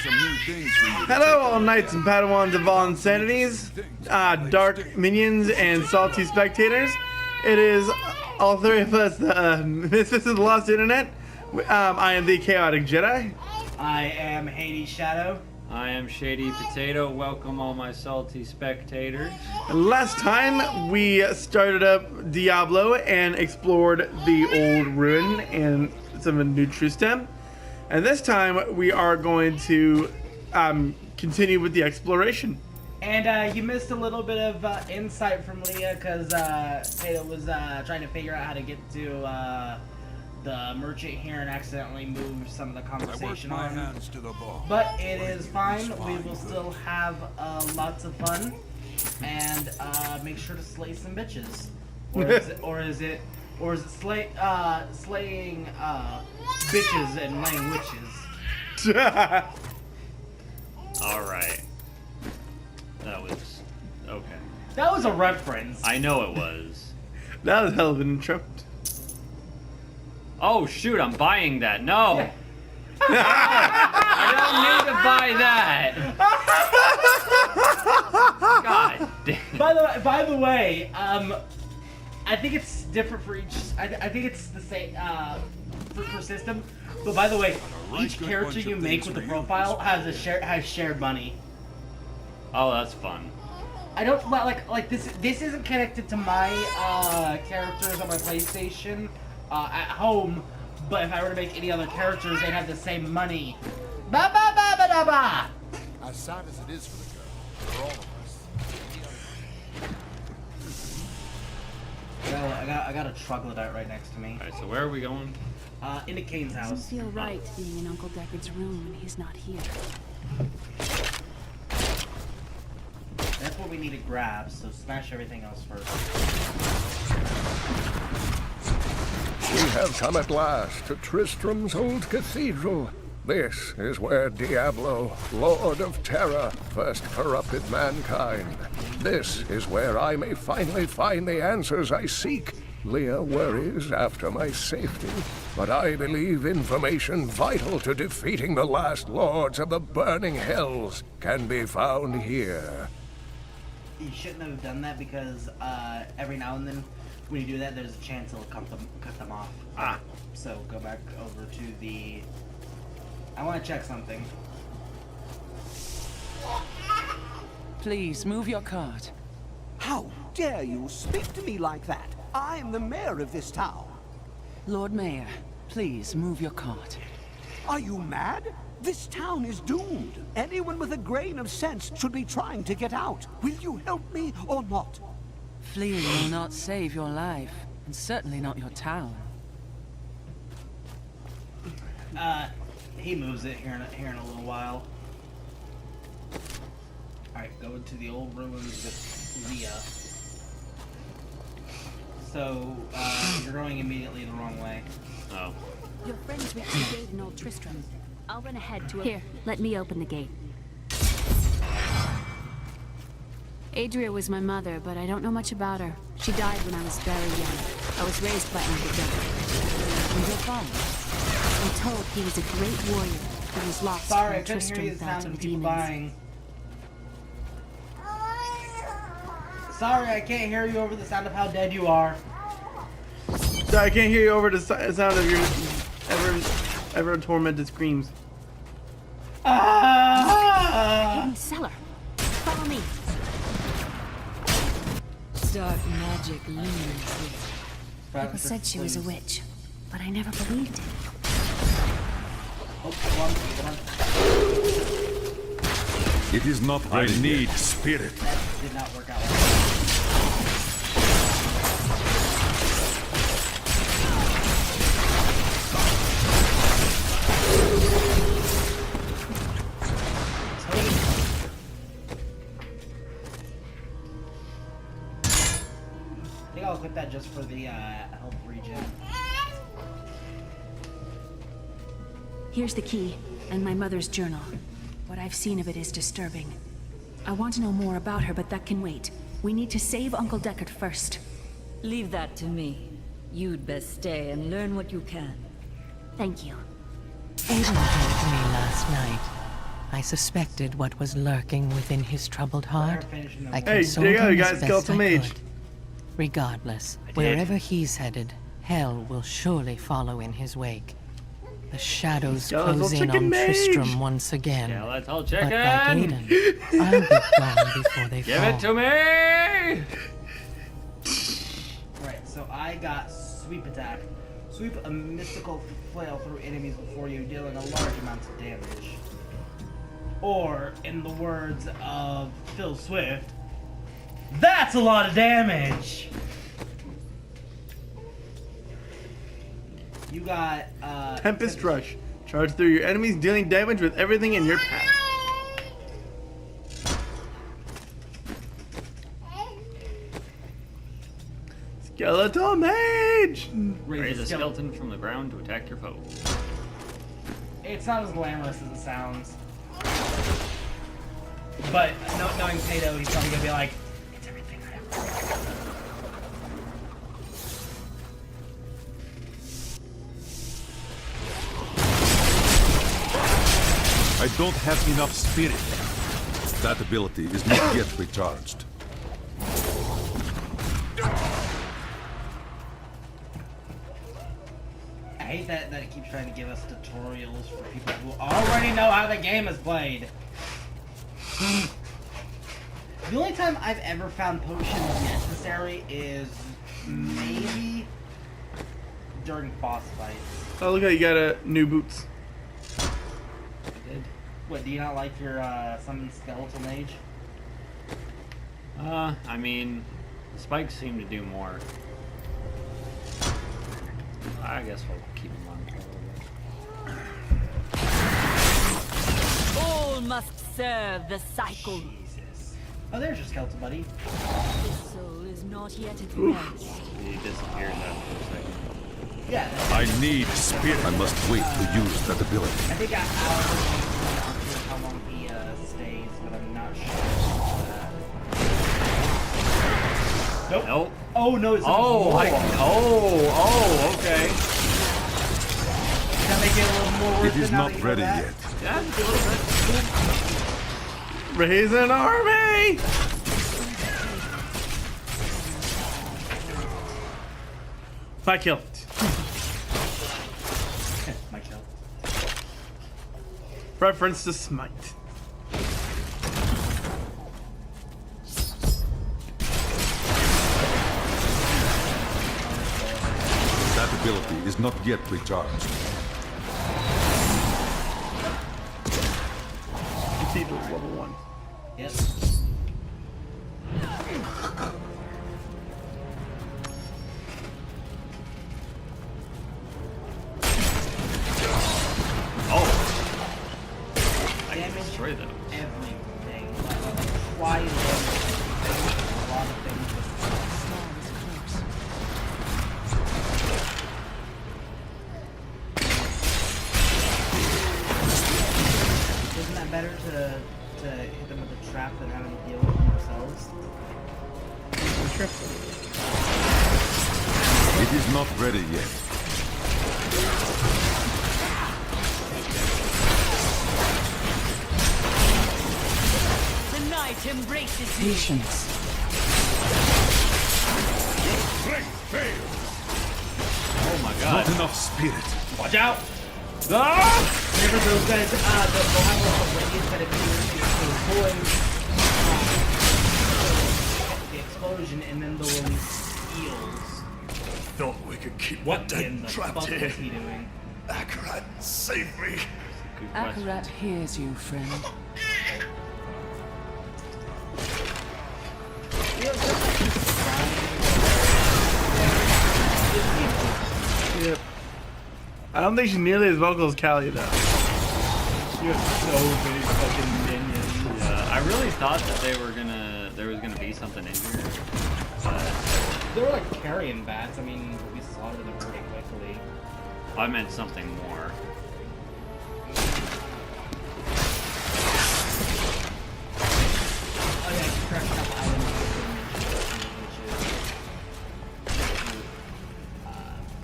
some new things for you. Hello, all knights and padawans of all insanities, dark minions and salty spectators. It is all three of us, Misfits of the Lost Internet. I am the Chaotic Jedi. I am Hades Shadow. I am Shady Potato. Welcome all my salty spectators. Last time we started up Diablo and explored the old ruin and some of New Tristam. And this time we are going to continue with the exploration. And you missed a little bit of insight from Leah because Potato was trying to figure out how to get to the merchant here and accidentally moved some of the conversation on. Hands to the ball. But it is fine. We will still have lots of fun and make sure to slay some bitches. Or is it slaying bitches and laying witches? All right. That was okay. That was a reference. I know it was. That was a hell of an intro. Oh shoot! I'm buying that. No. Yeah. I don't need to buy that. God damn. By the way, I think it's different for each. I think it's the same for system. But by the way, each character you make with the profile has shared money. Oh, that's fun. I don't like this. This isn't connected to my characters on my PlayStation at home. But if I were to make any other characters, they'd have the same money. Ba ba ba ba da ba. As sad as it is for the girl, for all of us. I got a troglodyte right next to me. All right, so where are we going? Into Cain's house. Doesn't feel right being in Uncle Deckard's room when he's not here. That's what we need to grab, so smash everything else first. We have come at last to Tristram's old cathedral. This is where Diablo, Lord of Terror, first corrupted mankind. This is where I may finally find the answers I seek. Leah worries after my safety, but I believe information vital to defeating the last lords of the burning hells can be found here. You shouldn't have done that because every now and then when you do that, there's a chance it'll cut them off. So go back over to the... I want to check something. Please, move your cart. How dare you speak to me like that? I am the mayor of this town. Lord Mayor, please move your cart. Are you mad? This town is doomed. Anyone with a grain of sense should be trying to get out. Will you help me or not? Fleeing will not save your life, and certainly not your town. He moves it here in a little while. Alright, go into the old ruins with Leah. So, you're going immediately the wrong way. Oh. Your friends reached the gate in Old Tristram. I'll run ahead to Here, let me open the gate. Adria was my mother, but I don't know much about her. She died when I was very young. I was raised by Uncle Deckard. And your father? I'm told he was a great warrior who was lost Sorry, I when couldn't hear you. Tristram The fell sound to of the people demons. buying. Sorry, I can't hear you over the sound of how dead you are. So I can't hear you over the sound of your ever tormented screams. Hidden cellar. Follow me. Dark magic looms here. People said she was a witch, but I never believed it. Oh, come on. It is not I need spirit. That did not work out. I think I'll equip that just for the health regen. Here's the key, and my mother's journal. What I've seen of it is disturbing. I want to know more about her, but that can wait. We need to save Uncle Deckard first. Leave that to me. You'd best stay and learn what you can. Thank you. Aiden came to me last night. I suspected what was lurking within his troubled heart. I Hey, consoled there you go, him you as guys, best Skeleton I Mage. could. Regardless, wherever he's headed, hell will surely follow in his wake. The shadows Skeletal close in chicken on mage. Tristram once again. Yeah, let's all But chicken. like Aiden, I'll be gone before they Give fall. it to me. Right, so I got sweep attack. Sweep a mystical flail through enemies before you, dealing a large amount of damage. Or, in the words of Phil Swift, that's a lot of damage! You got, Tempest Rush. Charge through your enemies, dealing damage with everything in your path. Skeletal Mage! Raise a skeleton from the ground to attack your foe. It's not as glamorous as it sounds. But knowing Tato, he's probably gonna be like, it's everything I ever. I don't have enough spirit. That ability is not yet recharged. I hate that it keeps trying to give us tutorials for people who already know how the game is played. The only time I've ever found potions necessary is maybe during boss fights. Oh, look how you got new boots. What, do you not like your summon skeletal mage? I mean, the spikes seem to do more. I guess we'll keep them on for a little bit. All must serve the cycle. Jesus. Oh, there's your skeletal buddy. The soul is not yet at rest. He disappears after a second. Yeah. I need spirit. I must wait to use that ability. I think I'll how long he stays, but I'm not sure. Nope. Nope. Oh no, it's Okay. Does that make it a little more worth It is now not that you know ready that? yet. Yeah, a little bit. Raise an army! My kill. My kill. Reference to Smite. That ability is not yet recharged. Cathedral level 1. Yep. Destroy them. Everything. Why is a lot of things Isn't that better to hit them with a trap than having to deal with them themselves? It is not ready yet. The night embraces you. Patience. Your strength fails. Oh my god. Not enough spirit. Watch out! Whenever those guys, they'll have like a radius that appears to avoid the explosion, and then they'll release eels. Thought we could keep What in the fuck is he doing? Akarat, save me. Good question. Akarat hears you, friend. Yep. I don't think she's nearly as vocal as Callie though. You have so many fucking minions. I really thought that there was gonna be something in here. But They were like carrion bats. I mean, we slaughtered them pretty quickly. I meant something more. Oh yeah, you crashed up items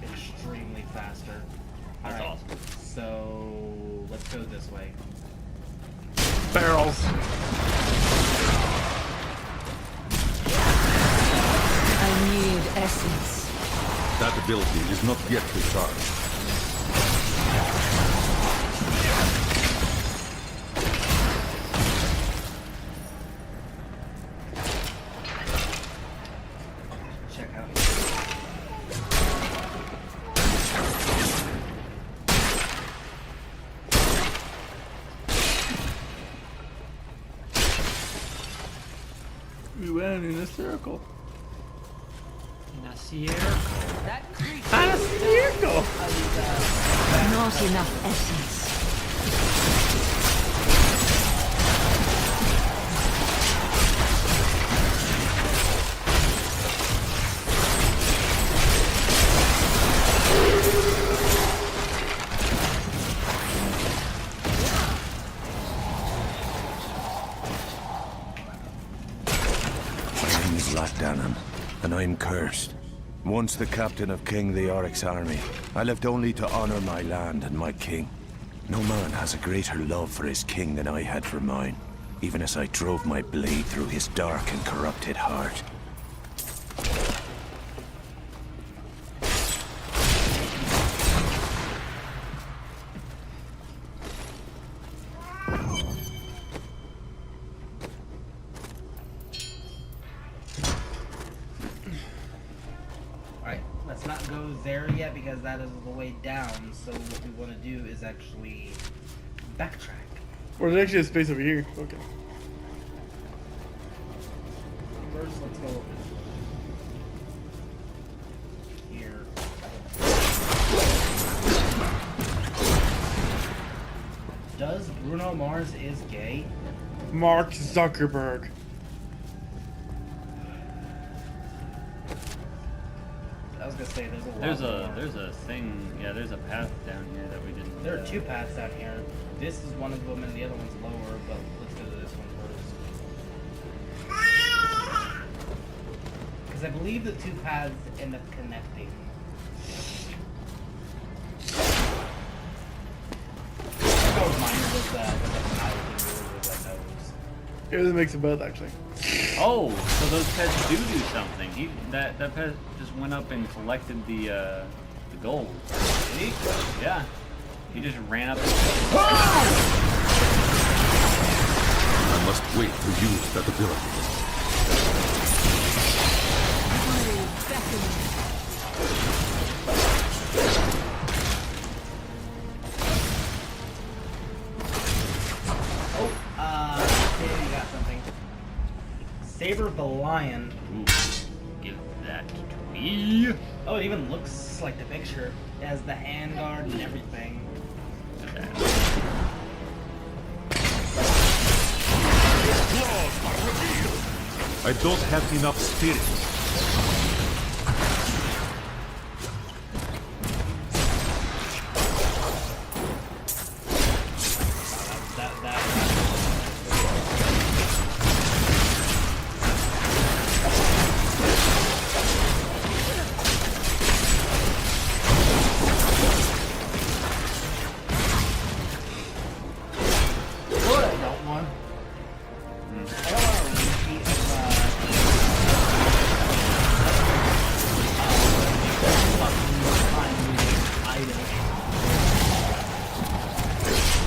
which is extremely faster. That's Alright, awesome. so let's go this way. barrels. I need essence. That ability is not yet recharged. Check out. We went in a circle. In a circle. That creature A circle. not enough essence. My name is Latdanan, and I'm cursed. Once the captain of King the Oryx army, I lived only to honor my land and my king. No man has a greater love for his king than I had for mine, even as I drove my blade through his dark and corrupted heart. Alright, let's not go there yet because that is the way down. So what we want to do is actually backtrack. Or there's actually a space over here. Okay. First, let's go here. Does Bruno Mars is gay? Mark Zuckerberg. I was gonna say there's a lot. There's a thing. Yeah, there's a path down here that we didn't. There are two paths down here. This is one of them and the other one's lower, but let's go to this one first. Because I believe the two paths end up connecting. That was mine with that nose. It was a mix of both, actually. Oh, so those pets do something. That pet just went up and collected the gold. Did he? Yeah. He just ran up. I must wait to use that ability. There you got something. Saber the Lion. Ooh, give that to me. Oh, it even looks like the picture. It has the handguard and everything. I don't have enough spirit.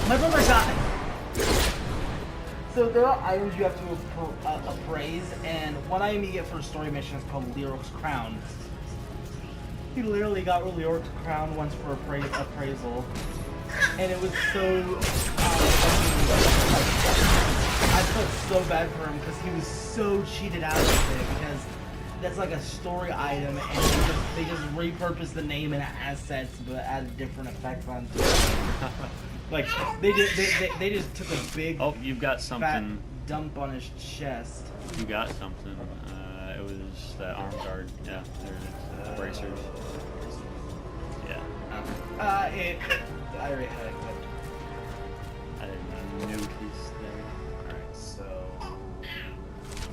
My brother got it. So there are items you have to appraise, and one item you get for a story mission is called Lyric's Crown. He literally got Lyric's Crown once for appraisal, and it was so. I felt so bad for him because he was so cheated out of it because that's like a story item, and they just repurposed the name and assets, but added different effects on it. Like they just took a big you've got something. fat dump on his chest. You got something. It was that arm guard. Yeah, there it is. Bracers. Yeah. I already had it equipped. I didn't notice there. Alright, so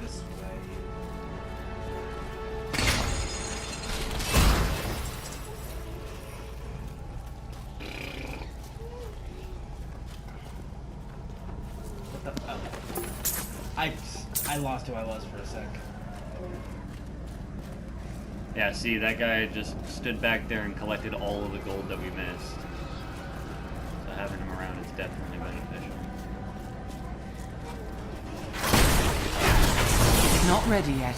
this way. What the? Oh. I lost who I was for a sec. Yeah, see, that guy just stood back there and collected all of the gold that we missed. So having him around is definitely beneficial. Not ready yet.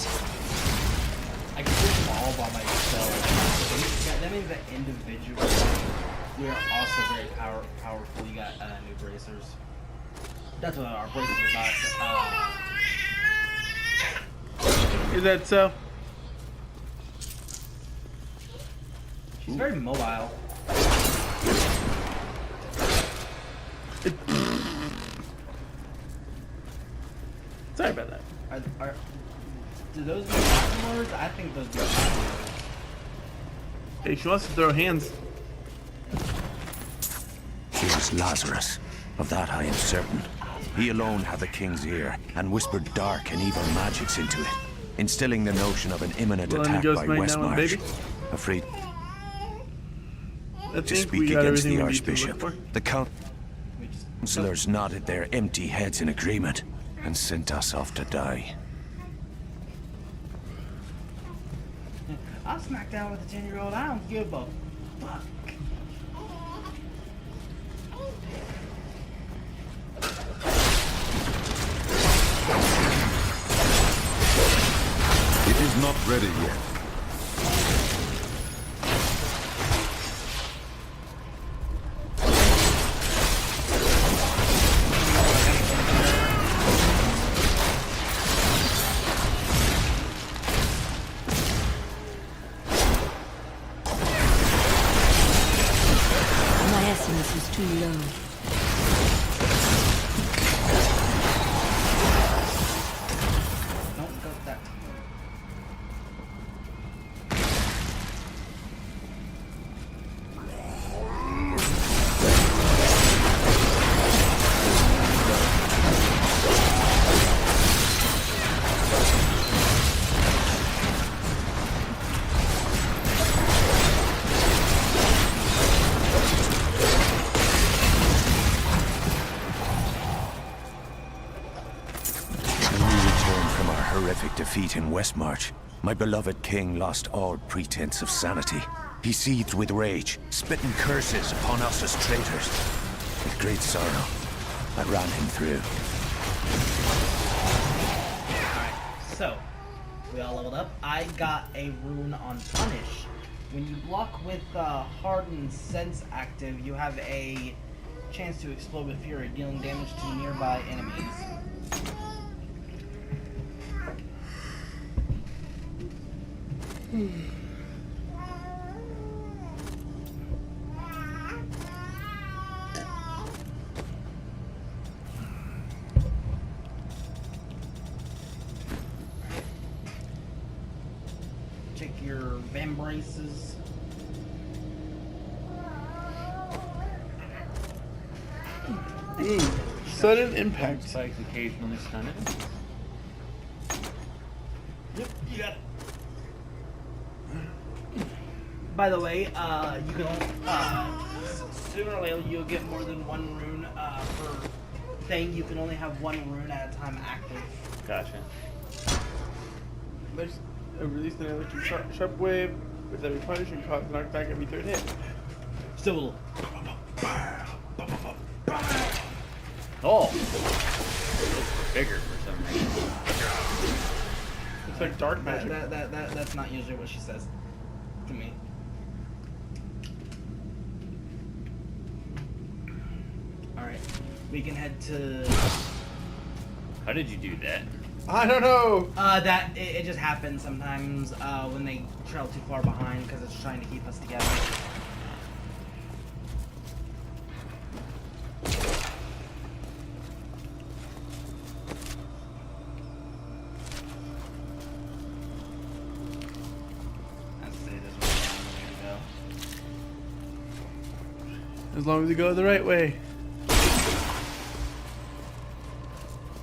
I can do them all by myself. Yeah, that means that individually we are also very powerful. You got new bracers. That's what our bracers are not. Is that so? She's very mobile. Sorry about that. Do those mean Latin words? I think those mean Latin words. Hey, she wants to throw hands. It was Lazarus. Of that I am certain. He alone had the king's ear, and whispered dark and evil magics into it, instilling the notion of an imminent attack by Westmarch. Afraid to speak against the Archbishop. The councillors nodded their empty heads in agreement, and sent us off to die. I'll smack down with a 10-year-old. I don't give a fuck. It is not ready yet. My essence is too low. Don't go that. Defeat in Westmarch, my beloved king lost all pretense of sanity. He seethed with rage, spitting curses upon us as traitors. With great sorrow, I ran him through. Alright, so we all leveled up. I got a rune on Punish. When you block with Hardened Sense active, you have a chance to explode with fury, dealing damage to nearby enemies. Check your Van braces. Sudden impact. Spikes occasionally stun it. Yep, you got it. By the way, you can sooner or later you'll get more than one rune per thing. You can only have one rune at a time active. Gotcha. Let's release an electric sharp wave with every punish and cause knockback every third hit. Still. Oh! It's bigger for some reason. It's like dark magic. That's not usually what she says to me. Alright, we can head to... How did you do that? I don't know! It just happens sometimes when they trail too far behind because it's trying to keep us together. As long as you go the right way. I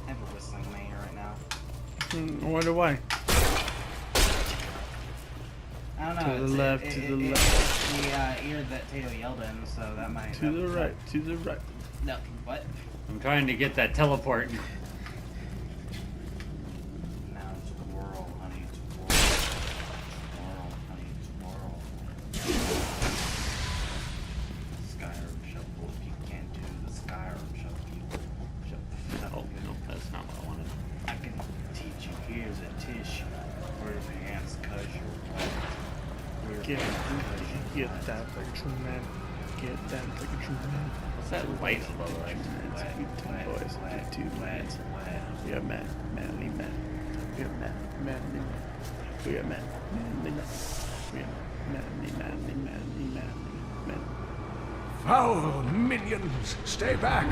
have a whistling in my ear right now. I wonder why. I don't know. To the left, to the left. It's the ear that Tato yelled in, so that might... To the right, to the right. No, what? I'm trying to get that teleport. Now twirl, honey, twirl. Twirl, honey, twirl. Skyrim shuffle. If you can't do the Skyrim shuffle, Oh, no, that's not what I wanted. I can teach you. Here's a tissue. Where the hands cause you're right. Get that like a true man. Get that like a true man. What's that light above right? Boys, two men. We are men, manly men. We are men, manly men. We are men, manly men. We are manly, manly, manly, manly men. Foul minions, stay back!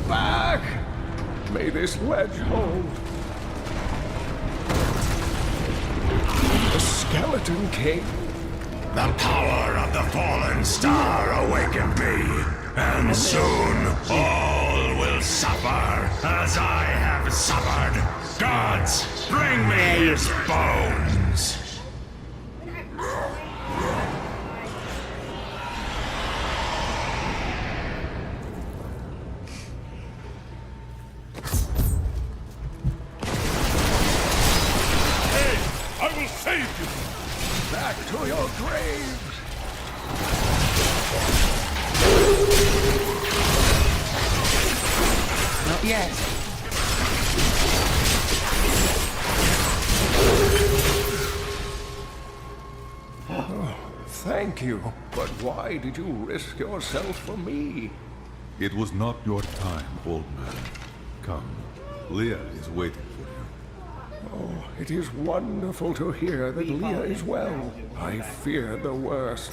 Back! May this ledge hold. The Skeleton King. The power of the fallen star awakened me, and soon all will suffer as I have suffered. Gods, bring me his bones! Hey, I will save you! Back to your graves! Not yet. Oh, thank you. But why did you risk yourself for me? It was not your time, old man. Come, Leah is waiting for you. Oh, it is wonderful to hear that Leah is well. I feared the worst.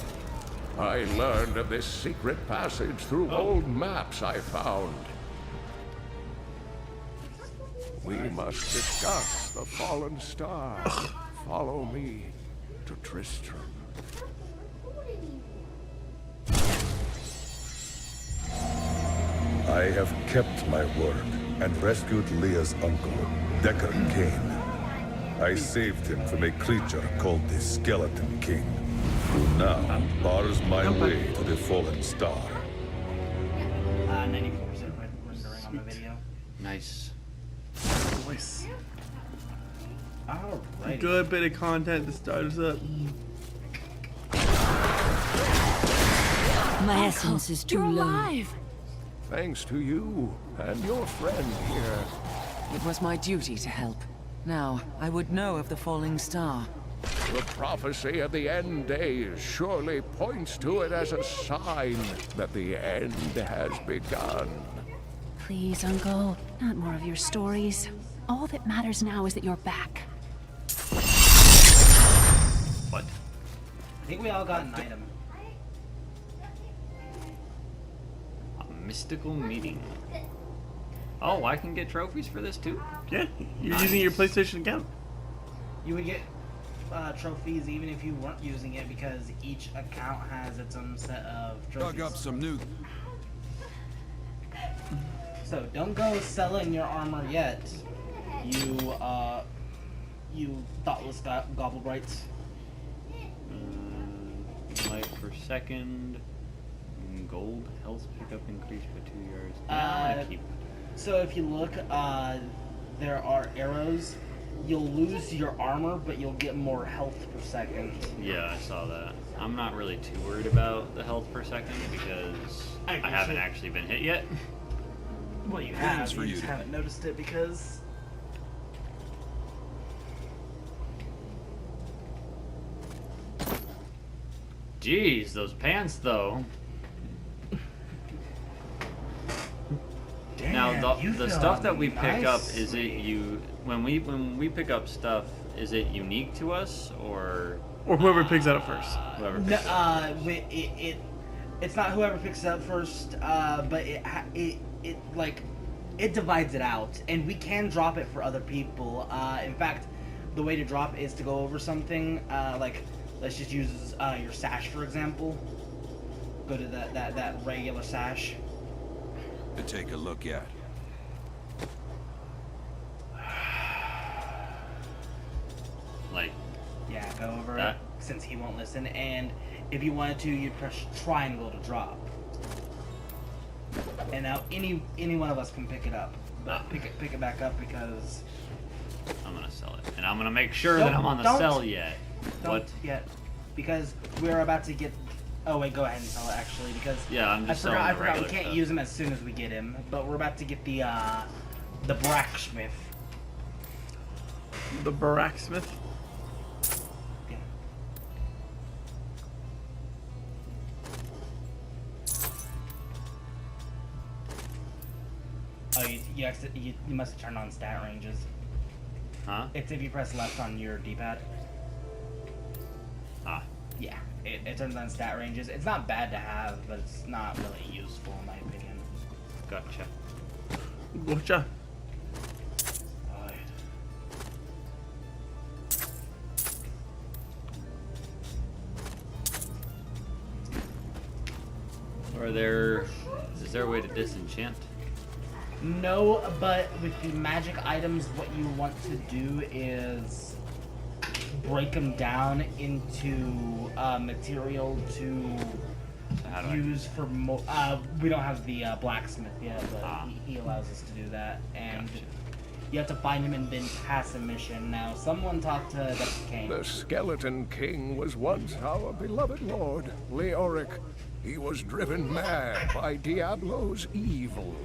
I learned of this secret passage through old maps I found. We must discuss the fallen star. Follow me to Tristram. I have kept my word and rescued Leah's uncle, Deckard Cain. I saved him from a creature called the Skeleton King, who now bars my way to the fallen star. 94% rendering on the video. Nice. Nice. Alright. Good bit of content to start us up. My essence is too low. Thanks to you and your friend here. It was my duty to help. Now, I would know of the falling star. The prophecy of the end days surely points to it as a sign that the end has begun. Please, Uncle, not more of your stories. All that matters now is that you're back. What? I think we all got an item. A mystical meeting. Oh, I can get trophies for this too? Yeah, you're using your PlayStation account. You would get trophies even if you weren't using it because each account has its own set of trophies. Dug up some new. So don't go selling your armor yet. You thoughtless gobblebrights. Life per second. Gold health pickup increased by 2 yards. I'm gonna keep. So if you look, there are arrows. You'll lose your armor, but you'll get more health per second. Yeah, I saw that. I'm not really too worried about the health per second because I haven't actually been hit yet. Well, you have. You just haven't noticed it because. Jeez, those pants though. Damn, Now the stuff that we pick up, nice. is it when we pick up stuff, is it unique to us or whoever picks that up first? whoever No, picks it up? it's not whoever picks it up first, but it divides it out, and we can drop it for other people. In fact, the way to drop is to go over something, like let's just use your sash for example. Go to that regular sash. To take a look at. Like Yeah, go over that? it since he won't listen, and if you wanted to, you'd press triangle to drop. And now any one of us can pick it up. But pick it back up because I'm gonna sell it, and I'm gonna make sure that I'm on the sell yet. Don't yet, because we're about to get. Oh wait, go ahead and sell it actually, because yeah, I'm just selling I the forgot we regular can't stuff. use him as soon as we get him, but we're about to get the blacksmith. The Baracksmith. Yeah. Oh, you must have turned on stat ranges. Huh? It's if you press left on your D-pad. Ah. Yeah, it turns on stat ranges. It's not bad to have, but it's not really useful in my opinion. Gotcha. Gotcha. Alright. Is there a way to disenchant? No, but with the magic items, what you want to do is break them down into material to How do I use for more. We don't have the blacksmith yet, but he allows us to do that. And Gotcha. you have to find him and then pass a mission. Now, someone talk to Deckard Cain. The Skeleton King was once our beloved lord, Leoric. He was driven mad by Diablo's evil.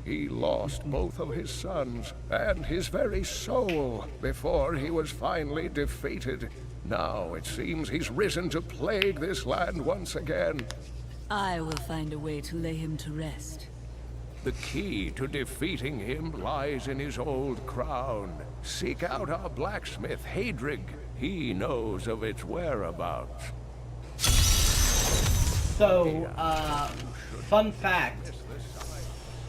He lost both of his sons and his very soul before he was finally defeated. Now it seems he's risen to plague this land once again. I will find a way to lay him to rest. The key to defeating him lies in his old crown. Seek out our blacksmith, Hadrig. He knows of its whereabouts. So, fun fact.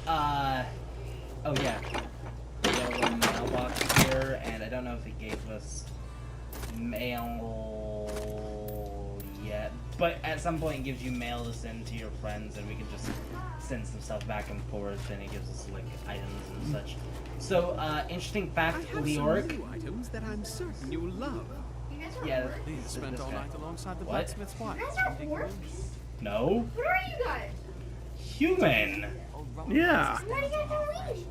Oh yeah. We have a mailbox here, and I don't know if it gave us mail yet, but at some point it gives you mail to send to your friends, and we can just send some stuff back and forth, and it gives us like items and such. So, interesting fact, Leoric. items that I'm certain you'll love. Yeah, Spent all night alongside the What? blacksmith's wife. no, What are you guys? human. Yeah. Why do you guys have wings?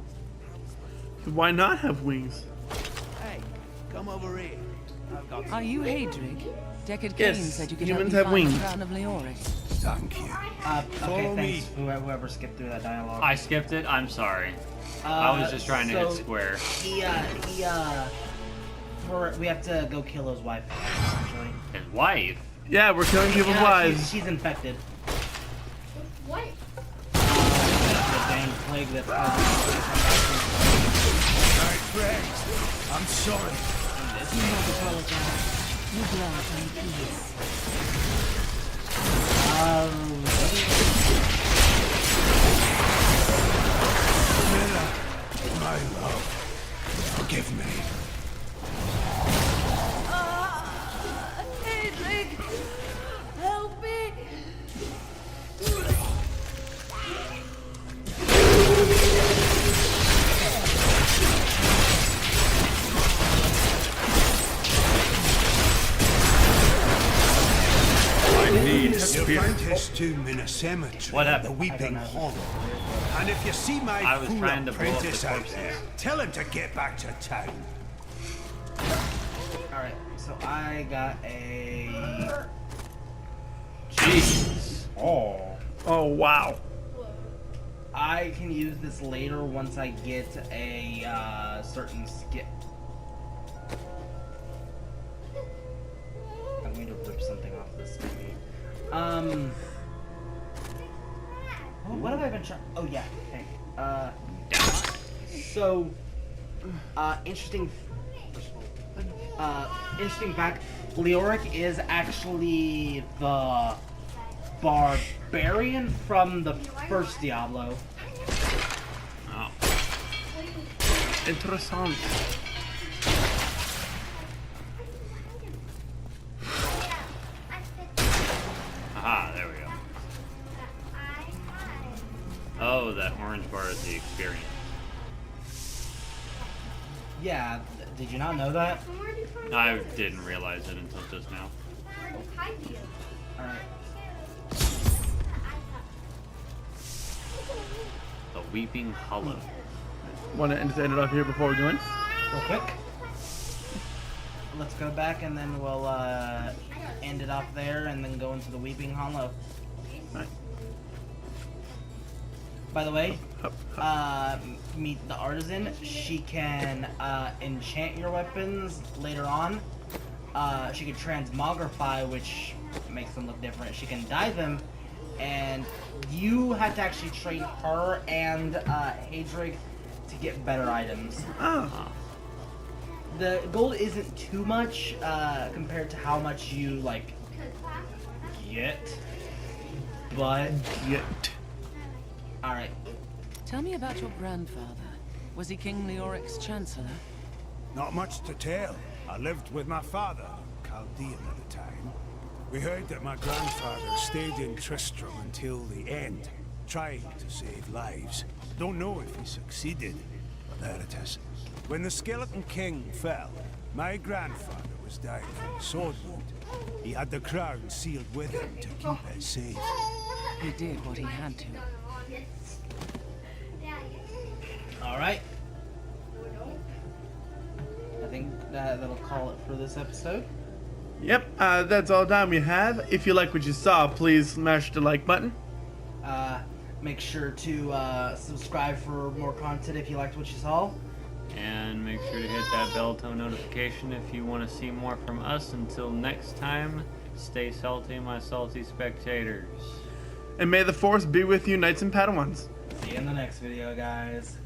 Why not have wings? Hey, come over here. I've got Are you Hadrig? Deckard Cain Yes, said you could humans help have me find wings. the Crown of Leoric. Thank you. Okay, thanks. Whoever skipped through that dialogue. I skipped it. I'm sorry. I was just trying to hit square. We have to go kill his wife, actually. His wife. Yeah, we're killing people's Yeah, wives. she's infected. What? The dang plague that's My friends, I'm sorry. Do not apologize. You grant me peace. Mira, my love, forgive me. Hadrig! Help me! You find his tomb in a cemetery. What happened? The Weeping Hollow. And if you see my I was fool trying to blow up the apprentice out corpses. there, tell him to get back to town. Alright, so I got a... Jesus. Oh. Oh, wow. I can use this later once I get a certain skip. I'm going to rip something off this maybe. What have I been trying? Oh yeah, okay. So, interesting fact. Leoric is actually the barbarian from the first Diablo. Oh. Interessant. Aha, there we go. Oh, that orange bar is the experience. Yeah, did you not know that? I didn't realize it until just now. Alright. The Weeping Hollow. Want to end it off here before we go in? Real quick. Let's go back and then we'll end it off there and then go into the Weeping Hollow. Right. By the way, meet the artisan. She can enchant your weapons later on. She can transmogrify, which makes them look different. She can dye them, and you have to actually train her and Hadrig to get better items. Oh. The gold isn't too much compared to how much you like get, but all right. Tell me about your grandfather. Was he King Leoric's chancellor? Not much to tell. I lived with my father, Chaldean at the time. We heard that my grandfather stayed in Tristram until the end, trying to save lives. Don't know if he succeeded, but there it is. When the Skeleton King fell, my grandfather was dying from a sword wound. He had the crown sealed with him to keep it safe. He did what he had to. All right. I think that'll call it for this episode. Yep, that's all the time we have. If you like what you saw, please smash the like button. Make sure to subscribe for more content if you liked what you saw. And make sure to hit that bell tone notification if you want to see more from us. Until next time, stay salty, my salty spectators. And may the Force be with you, Knights and Padawans. See you in the next video, guys.